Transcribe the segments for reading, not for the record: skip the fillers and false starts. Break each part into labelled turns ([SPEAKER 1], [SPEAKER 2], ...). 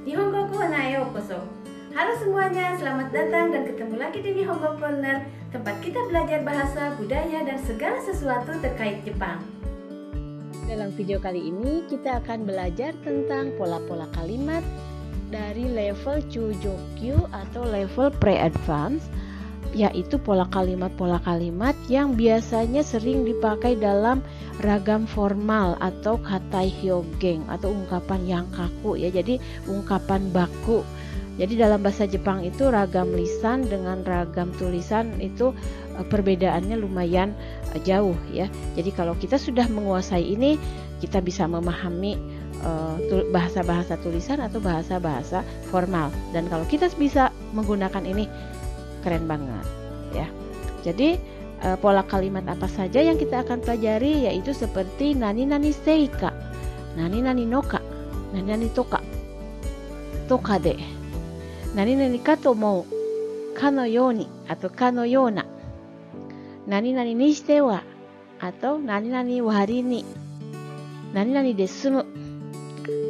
[SPEAKER 1] Nihongo Corner Yokoso. Halo semuanya, selamat datang dan ketemu lagi di Nihongo Corner, tempat kita belajar bahasa, budaya, dan segala sesuatu terkait Jepang.
[SPEAKER 2] Dalam video kali ini kita akan belajar tentang pola-pola kalimat dari level Chujokyu atau level pre-advance, yaitu pola kalimat yang biasanya sering dipakai dalam ragam formal atau katai hyōgen atau ungkapan yang kaku ya. Jadi ungkapan baku. Jadi dalam bahasa Jepang itu ragam lisan dengan ragam tulisan itu perbedaannya lumayan jauh ya. Jadi kalau kita sudah menguasai ini, kita bisa memahami bahasa-bahasa tulisan atau bahasa-bahasa formal. Dan kalau kita bisa menggunakan ini, keren banget ya. Jadi pola kalimat apa saja yang kita akan pelajari, yaitu seperti nani-nani seika, nani-nani noka, nani-nani toka, toka de, nani-nani ka to mou, ka no yoni atau ka no yona, nani-nani ni shite wa atau nani-nani wa hari ni, nani-nani de sumu,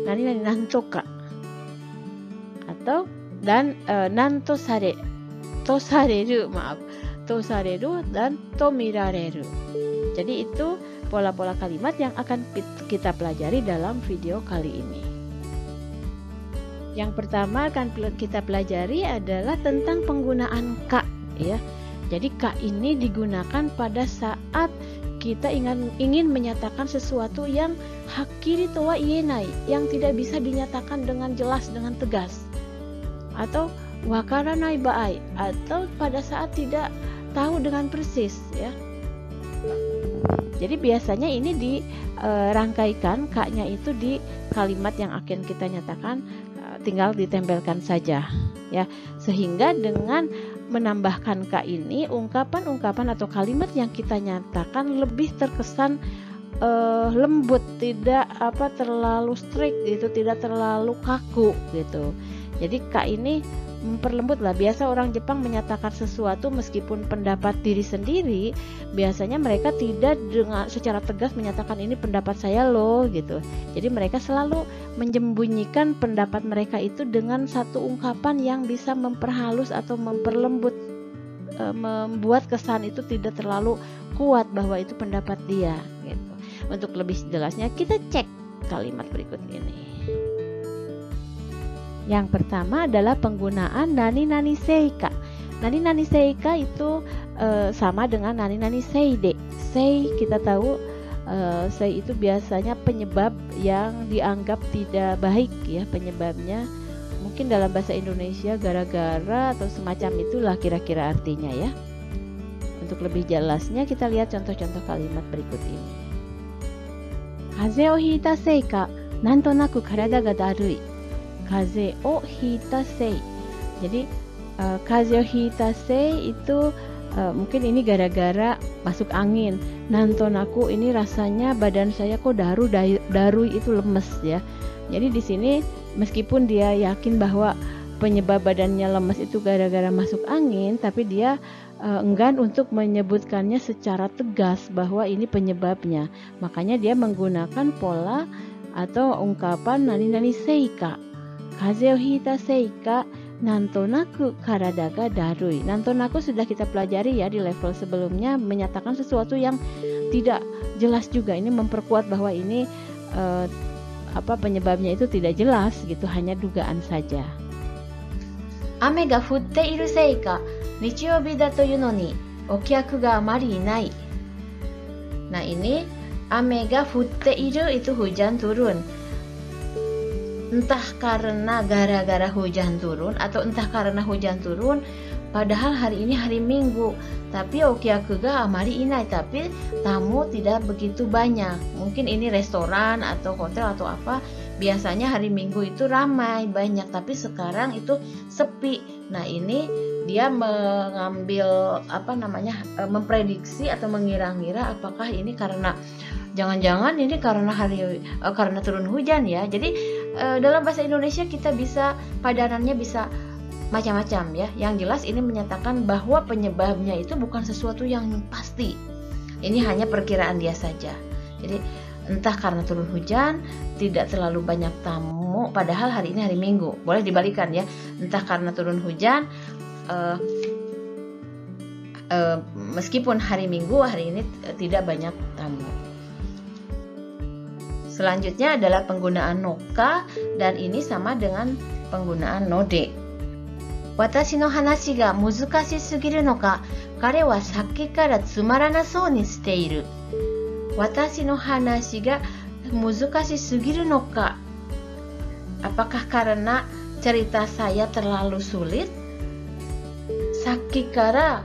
[SPEAKER 2] nani-nani nantoka, atau dan nanto sare, to sareru, to sareru dan to mirareru. Jadi itu pola-pola kalimat yang akan kita pelajari dalam video kali ini. Yang pertama akan kita pelajari adalah tentang penggunaan ka ya. Jadi ka ini digunakan pada saat kita ingin menyatakan sesuatu yang hakiri to wa ienai, yang tidak bisa dinyatakan dengan jelas, dengan tegas. Atau wakaranai baai, atau pada saat tidak tahu dengan persis ya. Jadi biasanya ini dirangkaikan ka-nya itu di kalimat yang akan kita nyatakan, tinggal ditempelkan saja ya, sehingga dengan menambahkan ka ini ungkapan-ungkapan atau kalimat yang kita nyatakan lebih terkesan lembut, tidak terlalu strict gitu, tidak terlalu kaku gitu. Jadi ka ini memperlembut lah. Biasa orang Jepang menyatakan sesuatu meskipun pendapat diri sendiri, biasanya mereka tidak dengan secara tegas menyatakan ini pendapat saya loh gitu. Jadi mereka selalu menyembunyikan pendapat mereka itu dengan satu ungkapan yang bisa memperhalus atau memperlembut, membuat kesan itu tidak terlalu kuat bahwa itu pendapat dia gitu. Untuk lebih jelasnya kita cek kalimat berikut ini. Yang pertama adalah penggunaan nani-nani seika. Nani-nani seika itu sama dengan nani-nani seide. Sei kita tahu, sei itu biasanya penyebab yang dianggap tidak baik ya, penyebabnya mungkin dalam bahasa Indonesia gara-gara atau semacam itulah kira-kira artinya ya. Untuk lebih jelasnya kita lihat contoh-contoh kalimat berikut ini. Kaze o hita seika, nantonaku karada ga darui. Kaze o hita sei. Jadi kaze o hita sei itu mungkin ini gara-gara masuk angin. Nantonaku ini rasanya badan saya kok darui itu lemes ya. Jadi di sini meskipun dia yakin bahwa penyebab badannya lemes itu gara-gara masuk angin, tapi dia enggan untuk menyebutkannya secara tegas bahwa ini penyebabnya. Makanya dia menggunakan pola atau ungkapan nani-nani seika. Kaze o hita seika nantonaku karada ga darui. Nantonaku sudah kita pelajari ya di level sebelumnya, menyatakan sesuatu yang tidak jelas juga. Ini memperkuat bahwa ini penyebabnya itu tidak jelas gitu, hanya dugaan saja. Ame ga futte iru seika nichiyoubi da toyu no ni okyaku ga amari inai. Nah ini ame ga futte iru itu hujan turun. Entah karena gara-gara hujan turun atau entah karena hujan turun padahal hari ini hari Minggu, tapi okyaku ga amari inai, tapi tamu tidak begitu banyak. Mungkin ini restoran atau hotel atau apa, biasanya hari Minggu itu ramai banyak, tapi sekarang itu sepi. Nah ini dia mengambil memprediksi atau mengira-ngira apakah ini karena jangan-jangan ini karena turun hujan ya. Jadi dalam bahasa Indonesia kita bisa padanannya bisa macam-macam ya. Yang jelas ini menyatakan bahwa penyebabnya itu bukan sesuatu yang pasti. Ini hanya perkiraan dia saja. Jadi Entah karena turun hujan, tidak terlalu banyak tamu, padahal hari ini hari Minggu. Boleh dibalikan ya. Entah karena turun hujan, meskipun hari Minggu, hari ini tidak banyak tamu. Selanjutnya adalah penggunaan noka, dan ini sama dengan penggunaan node. Watashi no hanashi ga muzukashi sugiru no ka, kare wa sakke kara tsumaranasou ni shiteiru. Watashi no hanashi ga muzukashi sugiru no ka. Apakah karena cerita saya terlalu sulit? Sakke kara,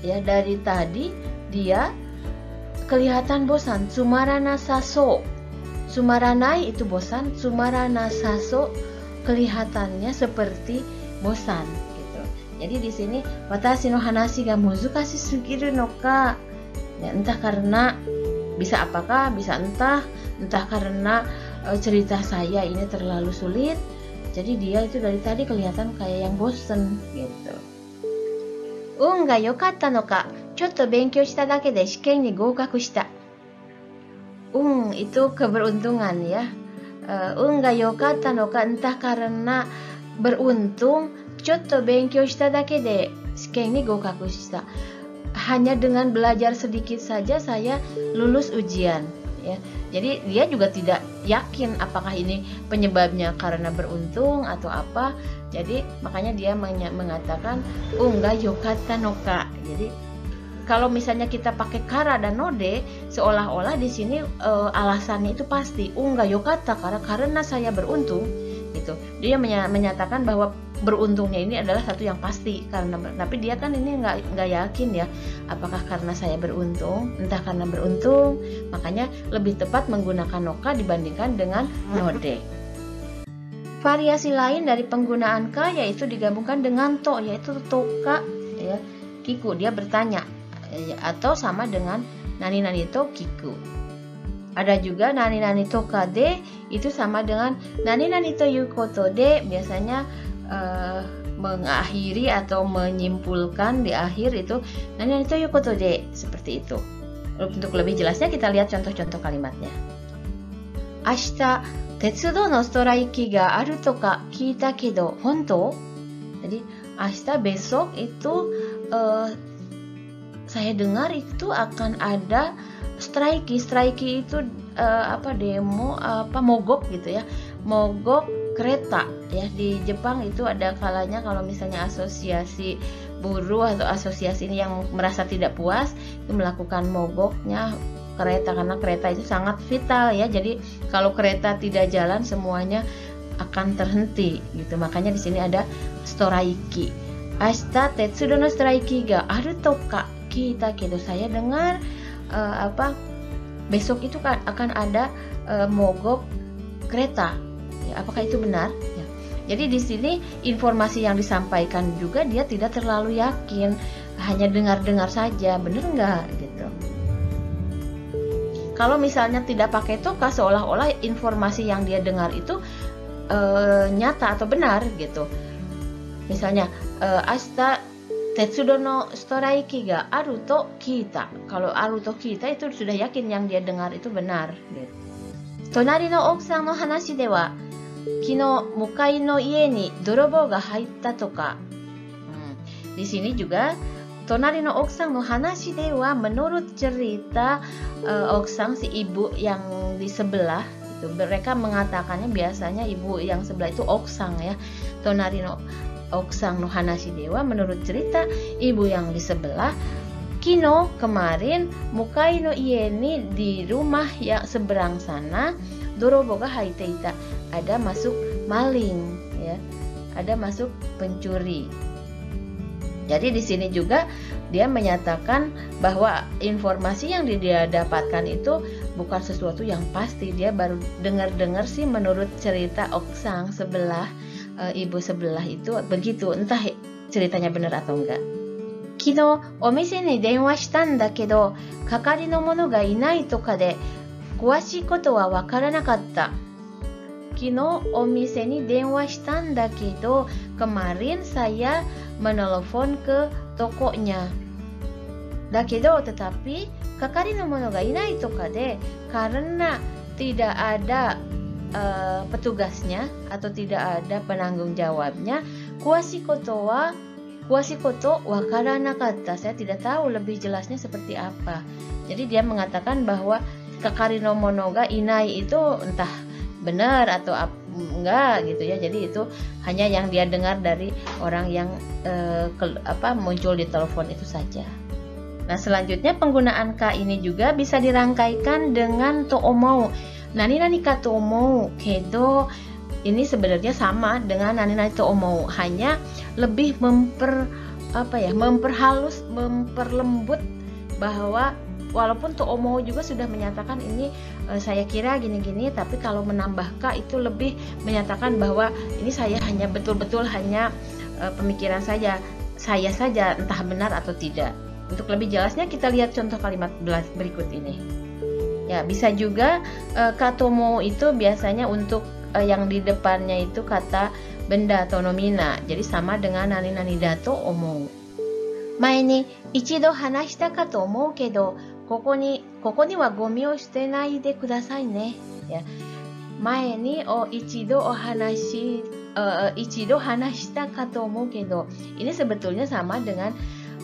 [SPEAKER 2] ya dari tadi dia kelihatan bosan. Tsumaranasou. Tsumaranai itu bosan, tsumaranasaso kelihatannya seperti bosan gitu. Jadi di sini watashi no hanashi ga muzukashi sugiru no ka. Ya, entah karena bisa apakah, bisa entah karena cerita saya ini terlalu sulit. Jadi dia itu dari tadi kelihatan kayak yang bosan gitu. Un ga yokatta no ka, chotto benkyou shita dake de shiken ni goukaku shita. Itu keberuntungan ya. Ga yokatta no ka, entah karena beruntung, chotto benkyou shita dake de shiken ni goukaku shita. Hanya dengan belajar sedikit saja saya lulus ujian ya. Jadi dia juga tidak yakin apakah ini penyebabnya karena beruntung atau apa. Jadi makanya dia mengatakan ga yokatta no ka. Jadi kalau misalnya kita pakai kara dan node, seolah-olah di sini alasannya itu pasti. Ga yokatta karena saya beruntung, gitu. Dia menyatakan bahwa beruntungnya ini adalah satu yang pasti tapi dia kan ini nggak yakin ya. Apakah karena saya beruntung? Entah karena beruntung, makanya lebih tepat menggunakan noka dibandingkan dengan node. Variasi lain dari penggunaan ka yaitu digabungkan dengan to, yaitu toka ya. Kiku, dia bertanya. Atau sama dengan nani-nani to kiku. Ada juga nani-nani to kade, itu sama dengan nani-nani to yu koto de. Biasanya mengakhiri atau menyimpulkan di akhir itu nani-nani to yu koto de, seperti itu. Untuk lebih jelasnya kita lihat contoh-contoh kalimatnya. Ashita tetsudou no storaiki ga aru toka kita kedo hontou? Jadi ashita, besok itu saya dengar itu akan ada strike itu demo mogok gitu ya, mogok kereta ya. Di Jepang itu ada kalanya kalau misalnya asosiasi buruh atau asosiasi ini yang merasa tidak puas itu melakukan mogoknya kereta, karena kereta itu sangat vital ya. Jadi kalau kereta tidak jalan semuanya akan terhenti gitu. Makanya di sini ada storaiki. Ashita tetsudou no storaiki ga aru toka kita kedo, saya dengar besok itu akan ada mogok kereta ya, apakah itu benar ya. Jadi di sini informasi yang disampaikan juga dia tidak terlalu yakin, hanya dengar-dengar saja, benar nggak gitu. Kalau misalnya tidak pakai toka, seolah-olah informasi yang dia dengar itu nyata atau benar gitu. Misalnya ashita tetsudou no storaiki ga aru to kita. Kalau aru to kita itu sudah yakin yang dia dengar itu benar. Tonari no okusan no hanashi de wa kino mukai no ie ni dorobou ga haitta toka. Di sini juga tonari no okusan no hanashi de wa, menurut cerita okusan si ibu yang di sebelah itu, mereka mengatakannya biasanya ibu yang sebelah itu okusan ya. Tonari no okusan no hanashi dewa, menurut cerita ibu yang di sebelah, kino kemarin, mukai no ie ni, di rumah yang seberang sana, dorobo ga haite ita, ada masuk maling ya, ada masuk pencuri. Jadi di sini juga dia menyatakan bahwa informasi yang dia dapatkan itu bukan sesuatu yang pasti. Dia baru dengar-dengar sih menurut cerita okusan sebelah, ibu sebelah itu begitu, entah ceritanya benar atau enggak. Kino omise ni denwa shita ndakedo kakari no mono ga inai toka de kuwashii koto wa wakaranakatta. Kino omise ni denwa shita ndakedo, kemarin saya menelepon ke tokonya. Dakedo, tetapi kakari no mono ga inai toka de, karena tidak ada petugasnya atau tidak ada penanggung jawabnya. Kuashi koto wakaranakatta. Saya tidak tahu lebih jelasnya seperti apa. Jadi dia mengatakan bahwa kakari no mono ga inai itu entah benar atau enggak gitu ya. Jadi itu hanya yang dia dengar dari orang yang muncul di telepon itu saja. Nah, selanjutnya penggunaan ka ini juga bisa dirangkaikan dengan to omou. Nani nani ka to omou kedo, ini sebenarnya sama dengan nani nani to omou, hanya lebih memperhalus, memperlembut, bahwa walaupun to omou juga sudah menyatakan ini saya kira gini-gini, tapi kalau menambah ka itu lebih menyatakan bahwa ini saya hanya betul-betul hanya pemikiran saya saja, entah benar atau tidak. Untuk lebih jelasnya kita lihat contoh kalimat berikut ini. Ya, bisa juga katomo itu biasanya untuk yang di depannya itu kata benda atau nomina. Jadi sama dengan nani nani da to omou. Mae ni ichido hanashita ka to omou kedo, koko ni wa gomi o shite nai de kudasai ne. Ya. Mae ni ichido hanashita ka to omou kedo. Ini sebetulnya sama dengan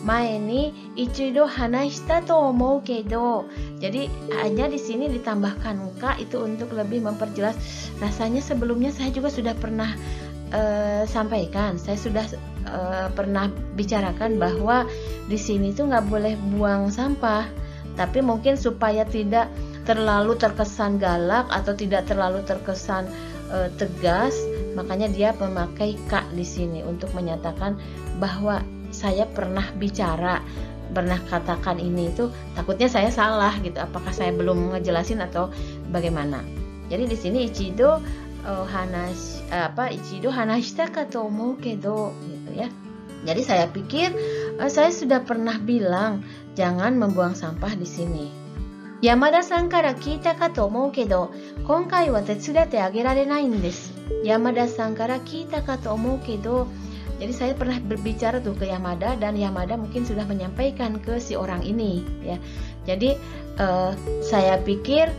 [SPEAKER 2] mae ni ichido hanashita to omou kedo. Jadi hanya di sini ditambahkan ka itu untuk lebih memperjelas. Rasanya sebelumnya saya juga sudah pernah sampaikan. Saya sudah pernah bicarakan bahwa di sini tuh nggak boleh buang sampah. Tapi mungkin supaya tidak terlalu terkesan galak atau tidak terlalu terkesan tegas, makanya dia memakai ka di sini untuk menyatakan bahwa saya pernah bicara, pernah katakan ini, itu takutnya saya salah gitu. Apakah saya belum ngejelasin atau bagaimana? Jadi di sini ichido hanashita ka to omou kedo gitu ya. Jadi saya pikir saya sudah pernah bilang jangan membuang sampah di sini. Yamada-san kara kita ka to omou kedo, konkai wa tetsudate agerarenai n desu. Yamada-san kara kita ka to omou kedo. Jadi saya pernah berbicara tuh ke Yamada, dan Yamada mungkin sudah menyampaikan ke si orang ini ya. Jadi saya pikir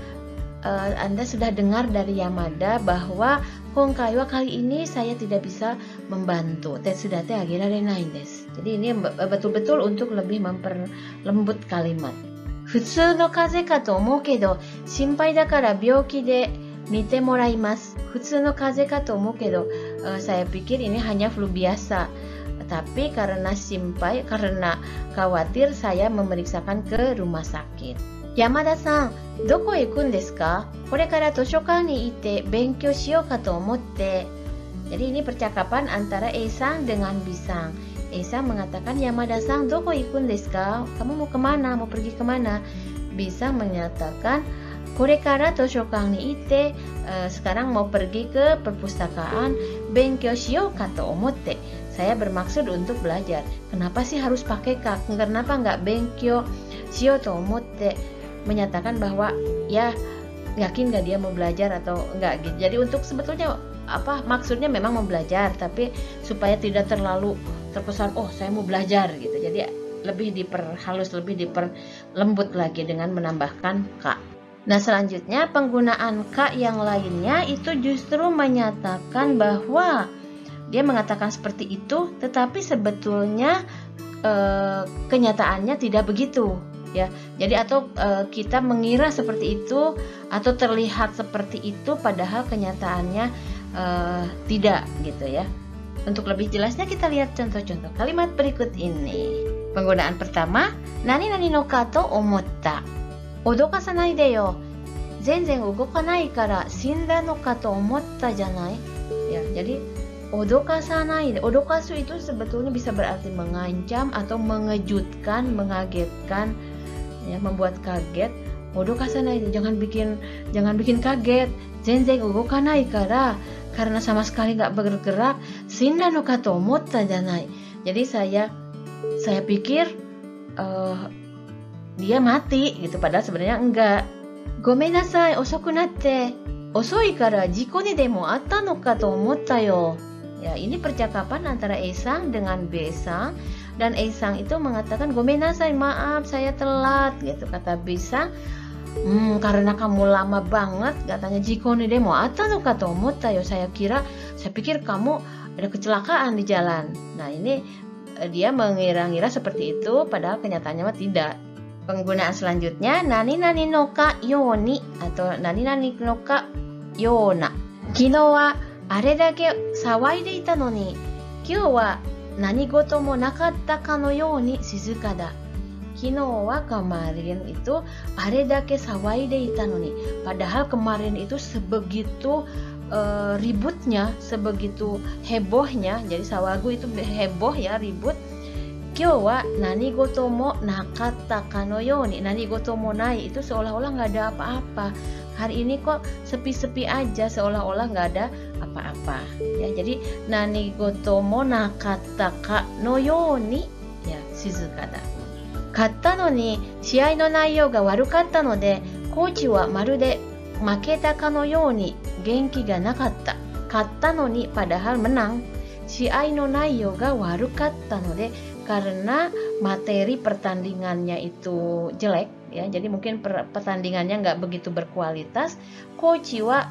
[SPEAKER 2] Anda sudah dengar dari Yamada bahwa konkai wa kali ini saya tidak bisa membantu. Tetsudate agerarenai desu. Jadi ini betul-betul untuk lebih memperlembut kalimat. Futsuu no kaze ka to omou kedo, shinpai dakara byouki de mite moraimasu. Futsuu no kaze ka to omou kedo. Saya pikir ini hanya flu biasa, tapi karena simpai, karena khawatir, saya memeriksakan ke rumah sakit. Yamada-san, doko ikun desu ka? Kore kara toshokan ni ite benkyou shiyou ka to omotte. Jadi ini percakapan antara A-san dengan B-san. A-san mengatakan, Yamada-san, doko ikun desu ka? Kamu mau kemana? Mau pergi kemana? B-san menyatakan, kore kara toshokan ni ite, sekarang mau pergi ke perpustakaan, benkyou shiyou ka to omotte. Saya bermaksud untuk belajar. Kenapa sih harus pakai ka? Kenapa nggak benkyou shiyou to omotte? Menyatakan bahwa ya yakin nggak dia mau belajar atau enggak gitu. Jadi untuk sebetulnya maksudnya memang mau belajar, tapi supaya tidak terlalu terkesan saya mau belajar gitu. Jadi lebih diperhalus, lebih diperlembut lagi dengan menambahkan ka. Nah, selanjutnya penggunaan ka yang lainnya itu justru menyatakan bahwa dia mengatakan seperti itu, tetapi sebetulnya kenyataannya tidak begitu ya. Jadi atau kita mengira seperti itu atau terlihat seperti itu, padahal kenyataannya tidak gitu ya. Untuk lebih jelasnya kita lihat contoh-contoh kalimat berikut ini. Penggunaan pertama, nani nani no ka to omotta. Odokasanai de yo. Zenzen ugokanai kara shinda no ka to omotta janai. Ya, jadi odokasanai. Odokasu itu sebetulnya bisa berarti mengancam atau mengejutkan, mengagetkan, ya, membuat kaget. Odokasanai, jangan bikin kaget. Zenzen ugokanai kara, karena sama sekali nggak bergerak. Shinda no ka to omotta janai. Jadi saya pikir dia mati gitu, padahal sebenarnya enggak. Gomenasai osoku natte, osoi kara jiko ni demo atta no ka to omotta yo. Ya, ini percakapan antara A-san dengan B-san, dan A-san itu mengatakan gomenasai, maaf saya telat gitu. Kata B-san,
[SPEAKER 3] Karena kamu lama banget, katanya jiko ni demo atta no ka to omotta yo. Saya pikir kamu ada kecelakaan di jalan. Nah, ini dia mengira-ngira seperti itu, padahal kenyataannya mah tidak. Penggunaan selanjutnya nani nani no ka yoni atau nani nani no ka yona. Kino wa are dake sawaide ita no ni, kyou wa nani goto mo nakatta ka no yoni shizuka da. Kino wa kemarin itu are dake sawaide ita no ni. Padahal kemarin itu sebegitu ributnya, sebegitu hebohnya. Jadi sawagu itu heboh ya, ribut. Kyou wa nani goto mo nakatta ka no yoni. Nani goto mo nai itu seolah-olah nggak ada apa-apa. Hari ini kok sepi-sepi aja, seolah-olah nggak ada apa-apa. Ya, jadi nani goto mo nakatta ka no yoni ya shizuka da. 勝ったのに試合の内容が悪かったので、コーチはまるで負けたかのように元気がなかった。勝ったのに padahal menang. Shiai no naiyo ga warukatta no de, karena materi pertandingannya itu jelek ya, jadi mungkin pertandingannya nggak begitu berkualitas. Kochi wa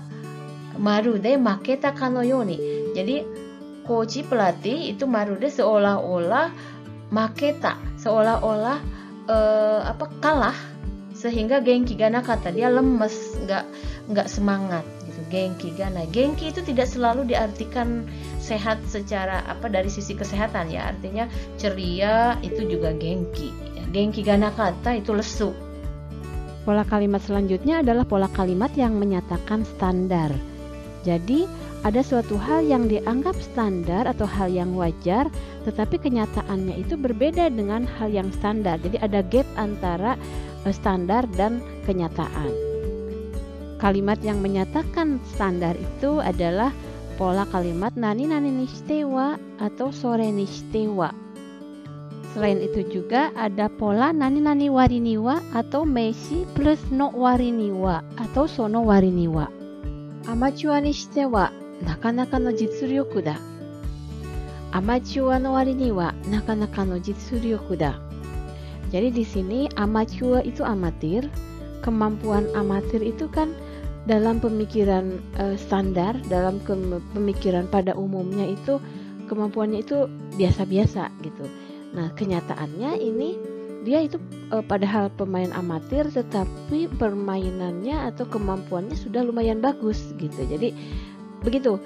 [SPEAKER 3] marude maketa kano yoni. Jadi kochi pelatih itu marude seolah-olah maketa, seolah-olah kalah, sehingga genki ga nakata, dia lemes, nggak semangat gitu. Genki ga na, genki itu tidak selalu diartikan sehat secara dari sisi kesehatan ya, artinya ceria itu juga genki ya. Genki ga nakata itu lesu.
[SPEAKER 2] Pola kalimat selanjutnya adalah pola kalimat yang menyatakan standar. Jadi ada suatu hal yang dianggap standar atau hal yang wajar, tetapi kenyataannya itu berbeda dengan hal yang standar. Jadi ada gap antara standar dan kenyataan. Kalimat yang menyatakan standar itu adalah pola kalimat nani nani ni shite wa atau sore ni shite wa. Selain itu juga ada pola nani nani wari ni wa atau meishi plus no wari ni wa atau sono wari ni wa. Amateur ni shite wa nakanaka no jitsuryoku da. Amateur no wari ni wa nakanaka no jitsuryoku da. Jadi di sini amateur itu amatir, kemampuan amatir itu kan dalam pemikiran standar, dalam pemikiran pada umumnya itu kemampuannya itu biasa-biasa gitu. Nah, kenyataannya ini dia itu padahal pemain amatir, tetapi permainannya atau kemampuannya sudah lumayan bagus gitu. Jadi begitu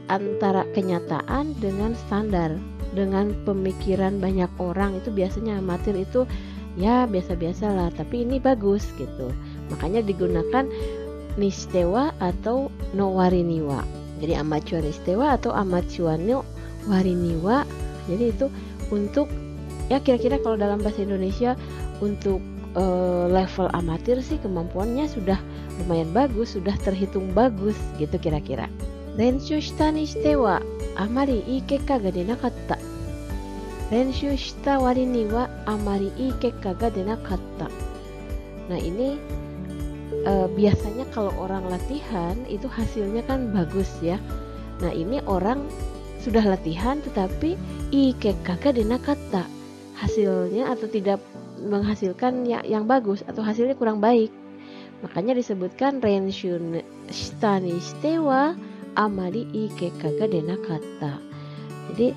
[SPEAKER 2] antara kenyataan dengan standar, dengan pemikiran banyak orang itu biasanya amatir itu ya biasa-biasa lah, tapi ini bagus gitu. Makanya digunakan nishitewa atau no wariniwa. Jadi amateur nishitewa atau amateur no wariniwa. Jadi itu untuk ya kira-kira kalau dalam bahasa Indonesia untuk level amatir sih kemampuannya sudah lumayan bagus, sudah terhitung bagus gitu kira-kira. Renshu shita ni shite wa amari ii kekka ga denakatta. Renshu shita wari ni wa amari ii kekka ga denakatta. Nah, ini biasanya kalau orang latihan itu hasilnya kan bagus ya. Nah, ini orang sudah latihan tetapi ii kekka ga denakatta, hasilnya atau tidak menghasilkan yang bagus atau hasilnya kurang baik. Makanya disebutkan renshu shita ni shite wa amari ii kekka ga denakatta. Jadi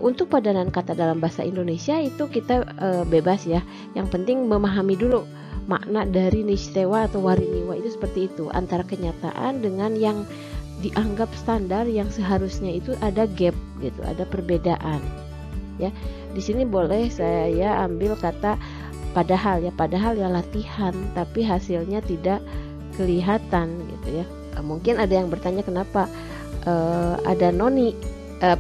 [SPEAKER 2] untuk padanan kata dalam bahasa Indonesia itu kita bebas ya. Yang penting memahami dulu makna dari nishitewa atau wariniwa itu seperti itu, antara kenyataan dengan yang dianggap standar yang seharusnya itu ada gap gitu, ada perbedaan. Ya, di sini boleh saya ambil kata padahal ya latihan tapi hasilnya tidak kelihatan gitu ya. Mungkin ada yang bertanya kenapa ada noni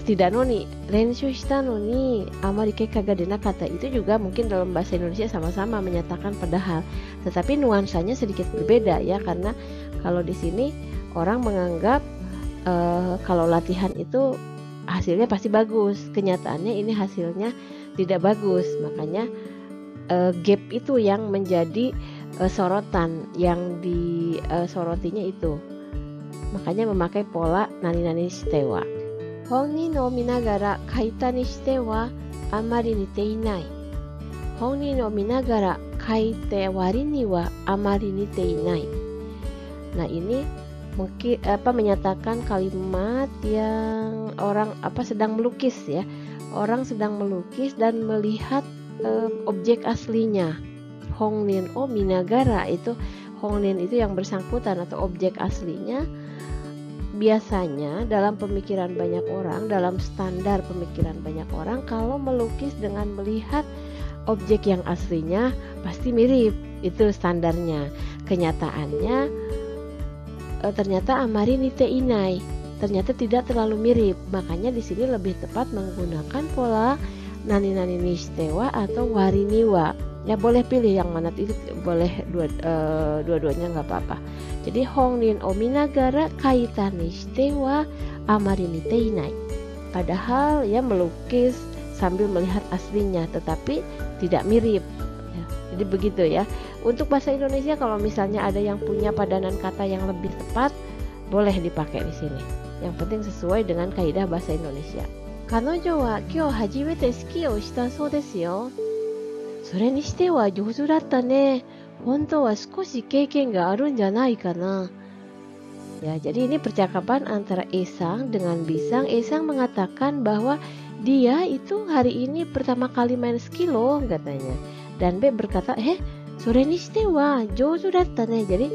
[SPEAKER 2] tidak noni, renshu shita noni amari kekka ga denakatta. Itu juga mungkin dalam bahasa Indonesia sama-sama menyatakan padahal, tetapi nuansanya sedikit berbeda ya, karena kalau di sini orang menganggap kalau latihan itu hasilnya pasti bagus, kenyataannya ini hasilnya tidak bagus. Makanya gap itu yang menjadi sorotan, yang disorotinya itu. Makanya memakai pola nani-nani shitewa. Honnin o minagara kaita ni shite wa amari nite inai. Honnin o minagara kaite wari ni wa amari nite inai. Nah, ini mungkin menyatakan kalimat yang orang sedang melukis ya. Orang sedang melukis dan melihat objek aslinya. Hongnin o minagara, itu hongnin itu yang bersangkutan atau objek aslinya. Biasanya dalam pemikiran banyak orang, dalam standar pemikiran banyak orang, kalau melukis dengan melihat objek yang aslinya pasti mirip, itu standarnya. Kenyataannya ternyata amari nite inai, ternyata tidak terlalu mirip. Makanya di sini lebih tepat menggunakan pola nani-nani ni shitewa atau wari ni wa. Ya boleh pilih yang mana, itu boleh dua-duanya nggak apa-apa. Jadi hongnin o minagara kaitan ni shite wa amari nite inai. Padahal ya melukis sambil melihat aslinya, tetapi tidak mirip. Ya, jadi begitu ya. Untuk bahasa Indonesia kalau misalnya ada yang punya padanan kata yang lebih tepat, boleh dipakai di sini. Yang penting sesuai dengan kaidah bahasa Indonesia. Kanojo wa kyou hajimete ski o shita sou desu yo. それにしては上手だったね。本当は少し経験があるんじゃないかな。Ya, jadi ini percakapan antara Esang dengan Bisang. Esang mengatakan bahwa dia itu hari ini pertama kali main ski loh katanya. Dan B berkata, sore ni shite wa jouzu datta ne. Jadi,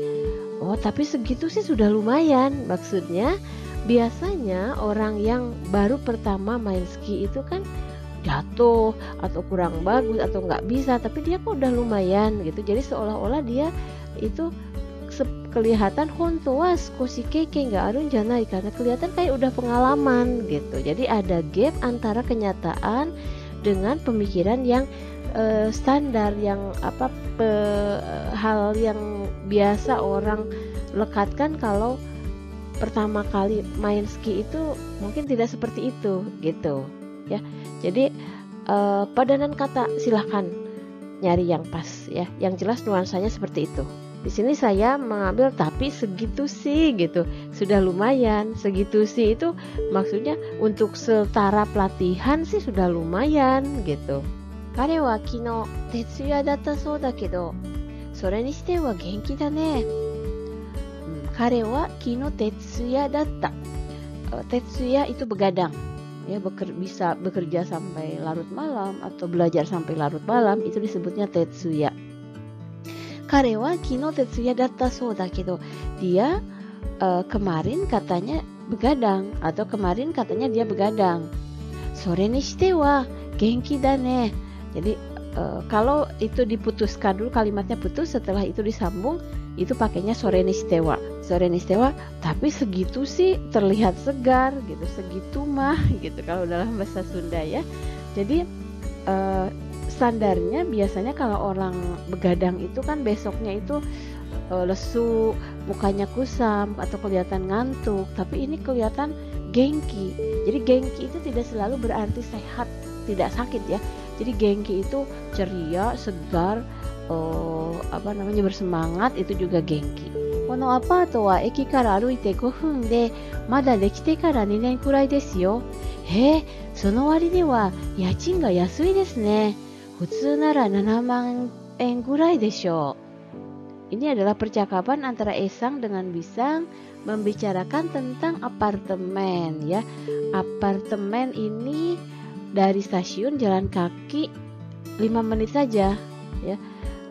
[SPEAKER 2] oh tapi segitu sih sudah lumayan. Maksudnya, biasanya orang yang baru pertama main ski itu kan jatuh atau kurang bagus atau nggak bisa, tapi dia kok udah lumayan gitu. Jadi seolah-olah dia itu kelihatan honto wa skoshi keikei ga arun janai, karena kelihatan kayak udah pengalaman gitu. Jadi ada gap antara kenyataan dengan pemikiran yang standar, yang hal yang biasa orang lekatkan kalau pertama kali main ski itu mungkin tidak seperti itu gitu ya. Jadi padanan kata silahkan nyari yang pas ya, yang jelas nuansanya seperti itu. Di sini saya mengambil tapi segitu sih gitu, sudah lumayan. Segitu sih itu maksudnya untuk setara pelatihan sih sudah lumayan gitu. Kare wa kino tetsuya datta sou da kedo, sore ni shite wa genki da ne. Kare wa kino tetsuya datta. Tetsuya itu begadang. Ya, bisa bekerja sampai larut malam atau belajar sampai larut malam, itu disebutnya tetsuya. Kare wa kino tetsuya datta sou da kedo, dia kemarin katanya begadang atau kemarin katanya dia begadang. Sore ni shite wa genki da ne. Jadi kalau itu diputuskan dulu, kalimatnya putus, setelah itu disambung, itu pakainya sore ni shite wa. Sore ni shite wa, tapi segitu sih terlihat segar gitu, segitu mah gitu kalau dalam bahasa Sunda ya. Jadi standarnya biasanya kalau orang begadang itu kan besoknya itu lesu, mukanya kusam atau kelihatan ngantuk, tapi ini kelihatan genki. Jadi genki itu tidak selalu berarti sehat, tidak sakit ya. Jadi genki itu ceria, segar, bersemangat, itu juga genki. Kono apato wa eki kara aruite 5 分でまだできてから2年くらいですよ。その割には家賃が安いですね。普通なら7万円ぐらいでしょう。Ini adalah percakapan antara Esang dengan Bisang membicarakan tentang apartemen ya. Apartemen ini dari stasiun jalan kaki 5 menit saja ya.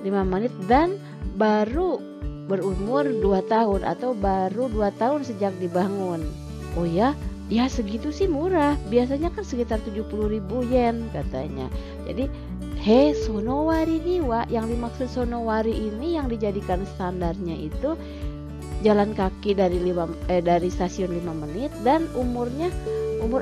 [SPEAKER 2] 5 menit dan baru berumur 2 tahun atau baru 2 tahun sejak dibangun. Oh ya, ya segitu sih murah. Biasanya kan sekitar 70.000 yen katanya. Jadi sonowari ni wa, yang dimaksud sonowari ini yang dijadikan standarnya itu jalan kaki dari stasiun 5 menit dan umur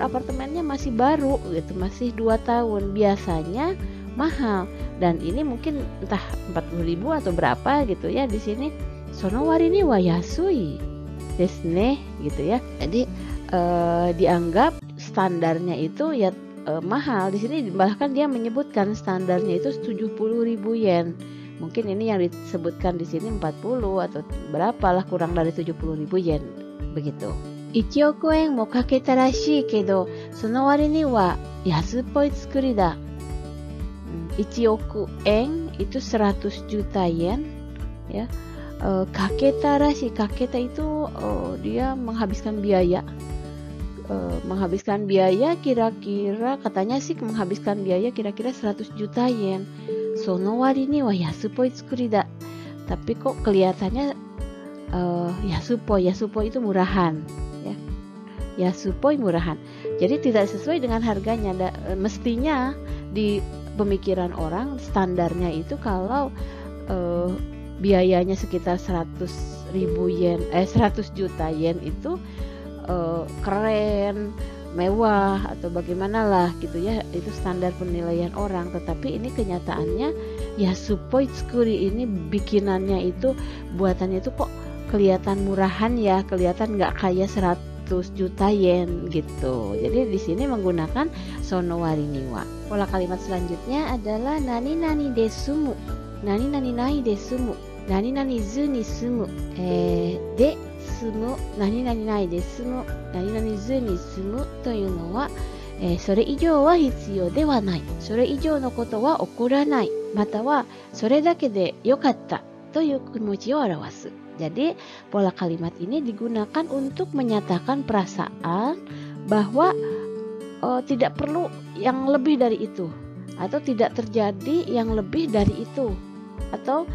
[SPEAKER 2] apartemennya masih baru gitu, masih 2 tahun. Biasanya mahal dan ini mungkin entah 40.000 atau berapa gitu ya. Di sini sonowari ni wa yasui desu ne gitu ya. Jadi dianggap standarnya itu ya mahal. Di sini bahkan dia menyebutkan standarnya itu 70.000 yen. Mungkin ini yang disebutkan di sini 40 atau berapalah, kurang dari 70.000 yen begitu. 1億円もかけたらしいけど、その割には安っぽい作りだ。1億円 itu 100 juta yen ya. Kaketa rashi, kaketa itu dia menghabiskan biaya. Kira-kira katanya sih menghabiskan biaya kira-kira 100 juta yen. Sono wari ni wa yasupoi tsukuri da. Tapi kok kelihatannya yasupoi itu murahan ya. Yasupoi murahan. Jadi tidak sesuai dengan harganya. Mestinya di pemikiran orang standarnya itu kalau biayanya sekitar 100 juta yen itu keren, mewah atau bagaimana lah gitu ya, itu standar penilaian orang. Tetapi ini kenyataannya yasupoi tsukuri ini bikinannya itu, buatannya itu kok kelihatan murahan ya, kelihatan nggak kayak 100 juta yen gitu. Jadi di sini menggunakan sono wari ni wa. Pola kalimat selanjutnya adalah nani nani desumu, nani nani nai desumu, nani nani zu ni sumu, de sumu, nani nani nai desumu, nani nani zu ni sumu というのは、それ以上は必要ではない、それ以上のことは起こらない、またはそれだけでよかったという気持ちを表す。Jadi pola kalimat ini digunakan untuk menyatakan perasaan bahwa tidak perlu yang lebih dari itu, atau tidak terjadi yang lebih dari itu, atau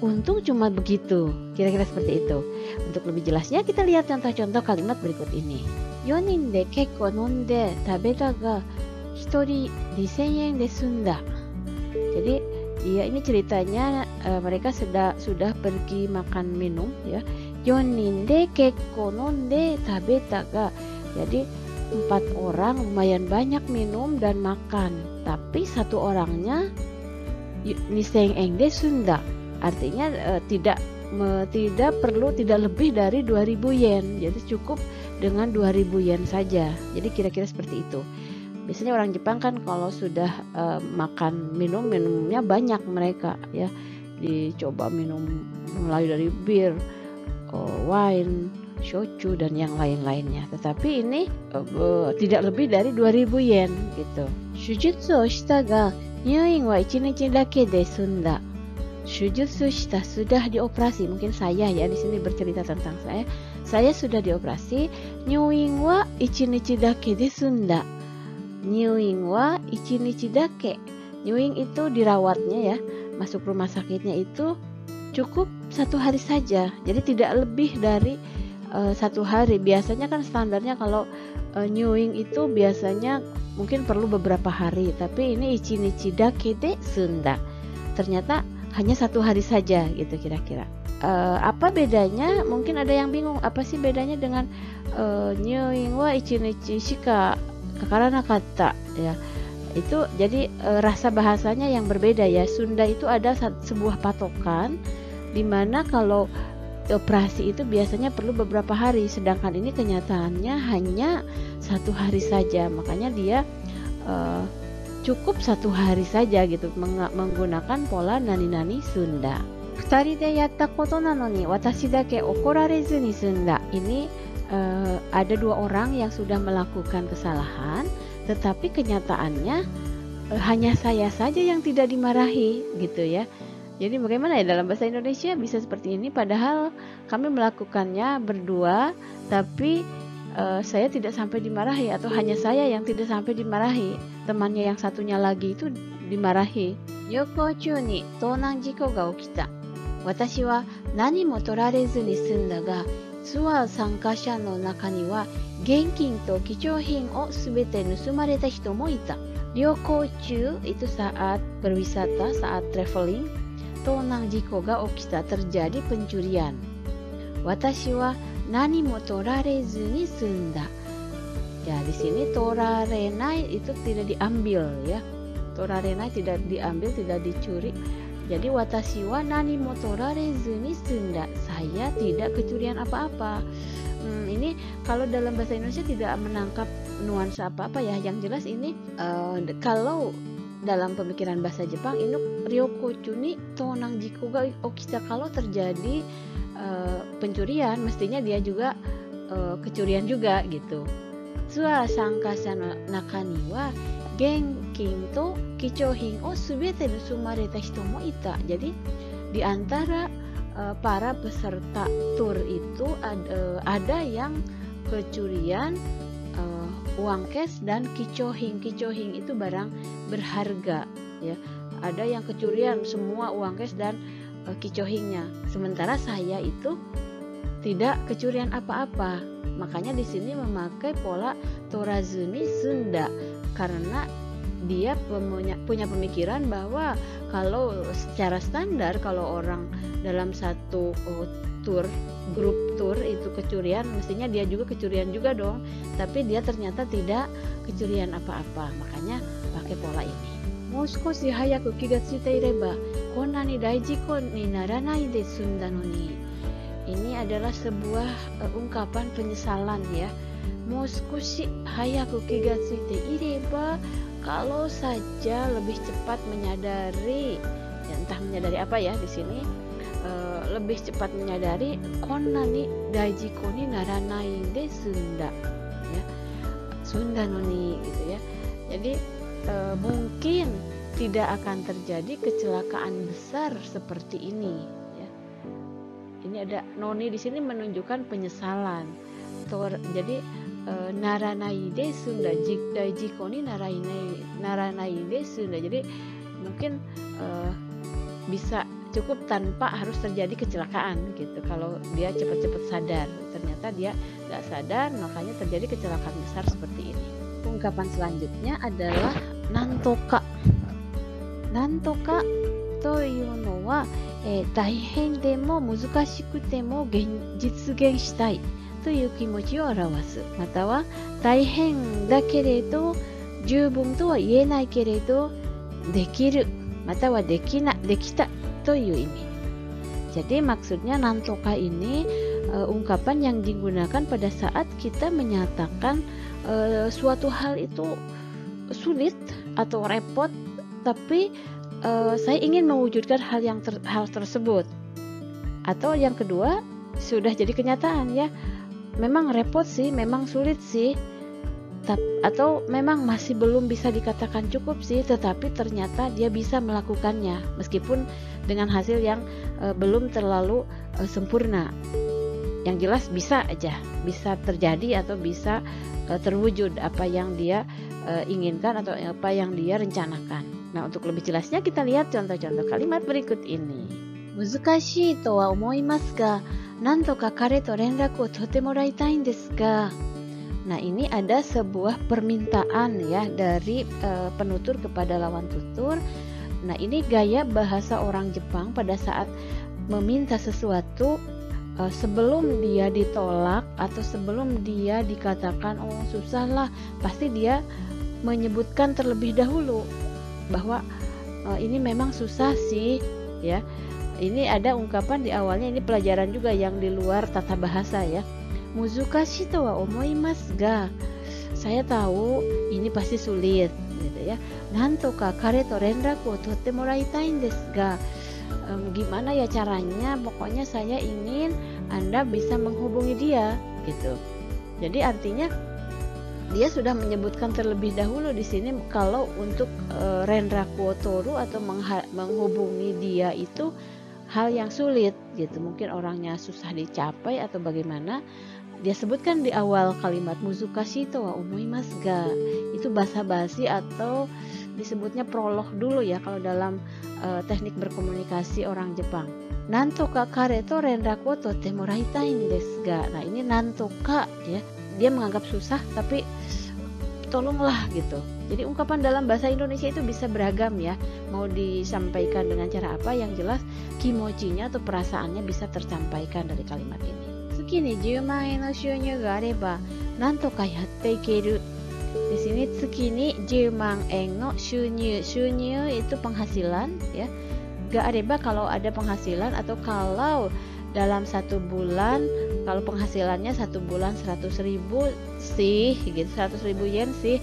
[SPEAKER 2] untung cuma begitu, kira-kira seperti itu. Untuk lebih jelasnya kita lihat contoh-contoh kalimat berikut ini. 4人で結構飲んで食べたが1人2000円で済んだ。Jadi ini ceritanya mereka sudah pergi makan minum ya. 4人で結構飲んで食べたが, jadi 4 orang lumayan banyak minum dan makan, tapi satu orangnya 2000 円で済んだ. Artinya tidak lebih dari 2000 yen. Jadi cukup dengan 2000 yen saja. Jadi kira-kira seperti itu. Biasanya orang Jepang kan kalau sudah makan minumnya banyak mereka ya. Dicoba minum mulai dari bir, wine, shochu dan yang lain-lainnya. Tetapi ini tidak lebih dari 2000 yen gitu. Shujutsu o shita ga nyuin wa 1日だけで済んだ. Shujutsu shita, sudah dioperasi. Mungkin saya ya di sini bercerita tentang saya. Saya sudah dioperasi. Nyuin wa 1日だけで済んだ. Nyuin wa 1日だけ. Nyuin itu dirawatnya ya, masuk rumah sakitnya itu cukup 1 hari saja. Jadi tidak lebih dari 1 hari. Biasanya kan standarnya kalau nyuin itu biasanya mungkin perlu beberapa hari. Tapi ini 1日だけで済んだ. Ternyata hanya 1 hari saja gitu kira-kira. Apa bedanya? Mungkin ada yang bingung, apa sih bedanya dengan nyuin wa 1日しかかからなかったya. Itu jadi rasa bahasanya yang berbeda ya. Sunda itu ada sebuah patokan di mana kalau operasi itu biasanya perlu beberapa hari, sedangkan ini kenyataannya hanya 1 hari saja. Makanya dia cukup 1 hari saja gitu, menggunakan pola nani-nani Sunda. 2人でやったことなのに私だけ怒られずに済んだ. Ini ada 2 orang yang sudah melakukan kesalahan, tetapi kenyataannya hanya saya saja yang tidak dimarahi gitu ya. Jadi bagaimana ya dalam bahasa Indonesia bisa seperti ini, padahal kami melakukannya berdua, tapi saya tidak sampai dimarahi, atau hanya saya yang tidak sampai dimarahi, temannya yang satunya lagi itu dimarahi. Ryoko chū ni tounan jiko ga okita. Watashi wa nani mo torarezu ni sunda ga, tsuwa sankasha no naka ni wa genkin to kichouhin o subete nusumareta hito mo ita. Ryoko chū itu saat berwisata, saat traveling. Tounan jiko ga okita, terjadi pencurian. Watashi wa nani mo torarezu ni sunda. Ya, di sini torarenai itu tidak diambil ya. Torarenai tidak diambil, tidak dicuri. Jadi watashi wa nani mo torarezu ni sunda. Saya tidak kecurian apa-apa. Ini kalau dalam bahasa Indonesia tidak menangkap nuansa apa-apa ya. Yang jelas ini kalau dalam pemikiran bahasa Jepang ini ryokochu ni tonang jiku ga okita, kalau terjadi pencurian mestinya dia juga kecurian juga gitu. Tsuwa sankasha no naka ni wa genkin to kichohin o subete tsumareta hito mo ita. Jadi di antara para peserta tur itu ada yang kecurian uang cash dan kichohin. Kichohin itu barang berharga ya. Ada yang kecurian semua uang cash dan kichohinnya. Sementara saya itu tidak kecurian apa-apa. Makanya di sini memakai pola torazumi sunda karena dia punya pemikiran bahwa kalau secara standar kalau orang dalam satu grup tur itu kecurian, mestinya dia juga kecurian juga dong, tapi dia ternyata tidak kecurian apa-apa, makanya pakai pola ini. Mouskoshi hayaku kiga tsuite ireba konna ni daijiko ni naranai de sunda no ni. Ini adalah sebuah ungkapan penyesalan ya. Mouskoshi hayaku kiga tsuite ireba, kalau saja lebih cepat menyadari, ya entah menyadari apa ya di sini, lebih cepat menyadari konnani daijiko ni naranai de sunda, ya sunda noni gitu ya. Jadi mungkin tidak akan terjadi kecelakaan besar seperti ini. Ya. Ini ada noni di sini menunjukkan penyesalan. Jadi naranai de sunda, daijiko ni naranai de sunda. Jadi mungkin bisa cukup tanpa harus terjadi kecelakaan gitu. Kalau dia cepat-cepat sadar, ternyata dia nggak sadar, makanya terjadi kecelakaan besar seperti ini. Ungkapan selanjutnya adalah nantoka. Nantoka to iu no wa daihen demo muzukashikute mo jitsugen shitaiという気持ちを表す。または大変だけれど十分とは言えないけれどできるまたはできたという意味。Jadi maksudnya nantoka ini ungkapan yang digunakan pada saat kita menyatakan suatu hal itu sulit atau repot, tapi saya ingin mewujudkan hal tersebut. Atau yang kedua sudah jadi kenyataan ya. Memang repot sih, memang sulit sih, atau memang masih belum bisa dikatakan cukup sih, tetapi ternyata dia bisa melakukannya meskipun dengan hasil yang belum terlalu sempurna. Yang jelas bisa aja, bisa terjadi atau bisa terwujud apa yang dia inginkan atau apa yang dia rencanakan. Nah, untuk lebih jelasnya kita lihat contoh-contoh kalimat berikut ini. Muzukashii to wa omoimasu ga nantoka kare to renraku o totte moraitai desu ga. Nah, ini ada sebuah permintaan ya dari penutur kepada lawan tutur. Nah, ini gaya bahasa orang Jepang pada saat meminta sesuatu sebelum dia ditolak atau sebelum dia dikatakan oh susah lah, pasti dia menyebutkan terlebih dahulu bahwa ini memang susah sih ya. Ini ada ungkapan di awalnya, ini pelajaran juga yang di luar tata bahasa ya. Muzukashi to wa omoimasu ga, saya tahu ini pasti sulit gitu ya. Nantoka kare to renraku o totte moraitai desu ga, gimana ya caranya, pokoknya saya ingin Anda bisa menghubungi dia gitu. Jadi artinya dia sudah menyebutkan terlebih dahulu di sini kalau untuk renraku o toru atau menghubungi dia itu hal yang sulit gitu, mungkin orangnya susah dicapai atau bagaimana. Dia sebutkan di awal kalimat muzukashi to wa omoimasu ga, itu basa-basi atau disebutnya prolog dulu ya kalau dalam teknik berkomunikasi orang Jepang. Nantoka kare to renraku o totte moraitai desu ga. Nah, ini nantoka ya, dia menganggap susah tapi tolonglah gitu. Jadi ungkapan dalam bahasa Indonesia itu bisa beragam ya, mau disampaikan dengan cara apa, yang jelas kimochinya atau perasaannya bisa tersampaikan dari kalimat ini. Tsuki ni 10万円の収入があればなんとかやっていける. Di sini tsuki ni 10万円の収入itu penghasilan ya. Ga areba kalau ada penghasilan atau kalau dalam satu bulan, kalau penghasilannya satu bulan 100.000 sih gitu, 100.000 yen sih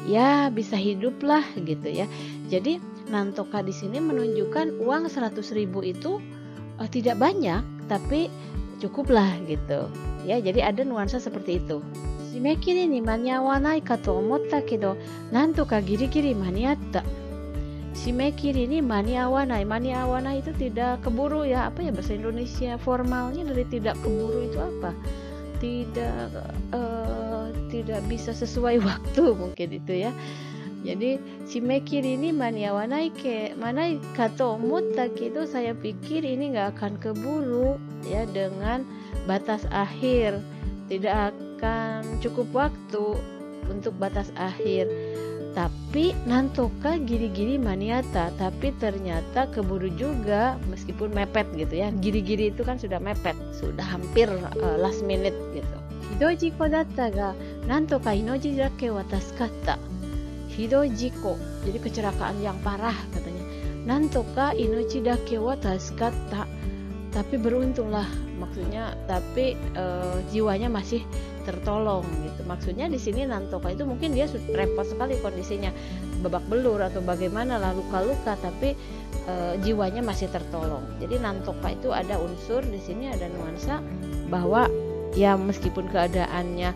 [SPEAKER 2] ya bisa hidup lah gitu ya. Jadi nantoka di sini menunjukkan uang 100.000 itu tidak banyak tapi cukup lah gitu ya. Jadi ada nuansa seperti itu. 締め切りに間に合わないかと思ったけど、なんとかギリギリ間に合った。Shimekiri ini mani awanai itu tidak keburu ya, apa ya bahasa Indonesia formalnya dari tidak keburu itu apa? Tidak bisa sesuai waktu mungkin itu ya. Jadi shimekiri ini mani awanai kato omotta kedo, saya pikir ini nggak akan keburu ya, dengan batas akhir, tidak akan cukup waktu untuk batas akhir. Tapi nantoka giri-giri maniata, tapi ternyata keburu juga meskipun mepet gitu ya. Giri-giri itu kan sudah mepet, sudah hampir last minute gitu. Hidoi jiko datta ga nantoka inoji dake wa tasukata. Hidoi jiko, jadi kecelakaan yang parah katanya. Nantoka inoji dake wa tasukata. Tapi beruntunglah, maksudnya tapi jiwanya masih tertolong gitu. Maksudnya di sini nantoka itu mungkin dia repot sekali kondisinya, babak belur atau bagaimana lah, luka-luka, tapi jiwanya masih tertolong. Jadi nantoka itu ada unsur di sini, ada nuansa bahwa ya meskipun keadaannya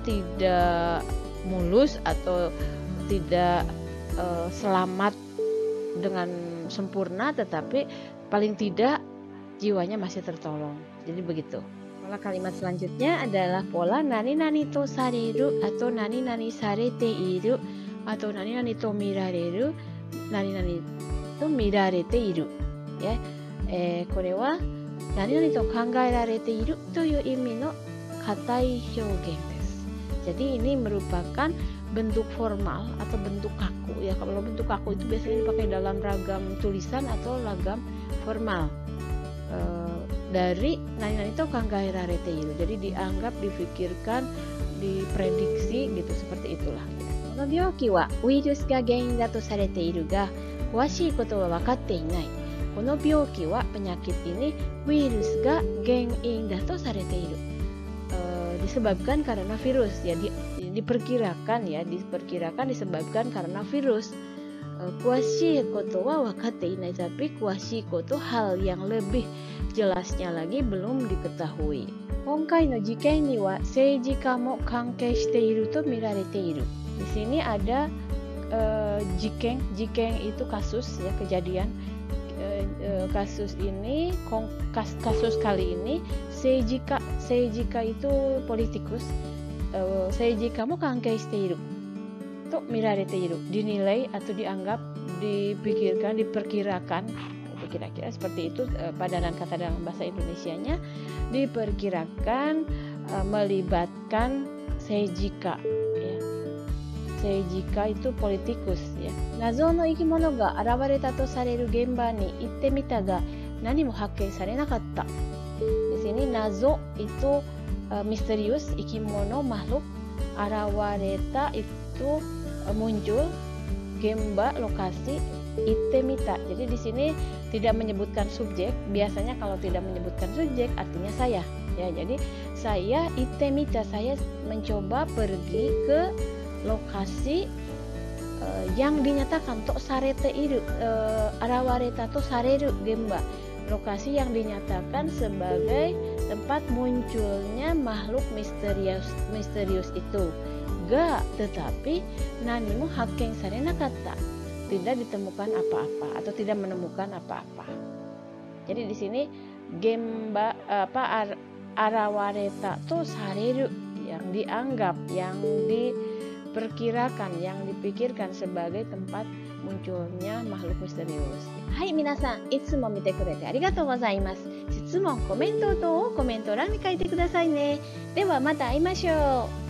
[SPEAKER 2] tidak mulus atau tidak selamat dengan sempurna, tetapi paling tidak jiwanya masih tertolong. Jadi begitu. Pola kalimat selanjutnya adalah pola nani nani to sareru atau nani nani sarete iru atau nani nani to mirareru, nani nani to mirarete iru. Ya, kore wa nani nani to kangaerarete iru toyu imi no katai hyougen desu. Jadi ini merupakan bentuk formal atau bentuk kaku ya. Kalau bentuk kaku itu biasanya dipakai dalam ragam tulisan atau ragam formal. Dari nani-nani to kangaerarete iru, jadi dianggap, difikirkan, diprediksi gitu, seperti itulah. Kono byoki wa uirus ga gein da to sarete iru ga kuwashii koto wa wakatte inai. Kono byoki wa, penyakit ini, uirus ga gein da to sarete iru, disebabkan karena virus ya, diperkirakan disebabkan karena virus. Kuwashii koto wa wakatte inai, tapi kuwashii koto, hal yang lebih jelasnya lagi belum diketahui. Honkai no jiken ni wa seijika mo kankei shite iru to mirarete iru. Di sini ada jiken itu kasus ya, kejadian. Kasus ini kasus kali ini seijika itu politikus. Seijika mo kankei shite iru to mirarete iru, dinilai atau dianggap, dipikirkan, diperkirakan. Kira-kira seperti itu padanan kata dalam bahasa Indonesianya, diperkirakan melibatkan seijika ya. Seijika itu politikus ya. Nazo no ikimono ga arawareta to sareru genba ni itte mita ga nani mo hakken sarenakatta. Di sini nazo itu misterius, ikimono makhluk, arawareta itu muncul, genba lokasi, itemita. Jadi di sini tidak menyebutkan subjek. Biasanya kalau tidak menyebutkan subjek artinya saya. Ya, jadi saya itemita, saya mencoba pergi ke lokasi yang dinyatakan to sarete iru, arawareta to sareru genba. Lokasi yang dinyatakan sebagai tempat munculnya makhluk misterius itu. Ga, tetapi nanimu hakken sarenakatta, tidak ditemukan apa-apa atau tidak menemukan apa-apa. Jadi di sini genba arawareta to sareru, yang dianggap, yang diperkirakan, yang dipikirkan sebagai tempat munculnya makhluk misterius. Hai minasan, itsumo mite kurete arigatou gozaimasu. Shitsumon, komentou to komentou欄に書いてくださいね。ではまた会いましょう。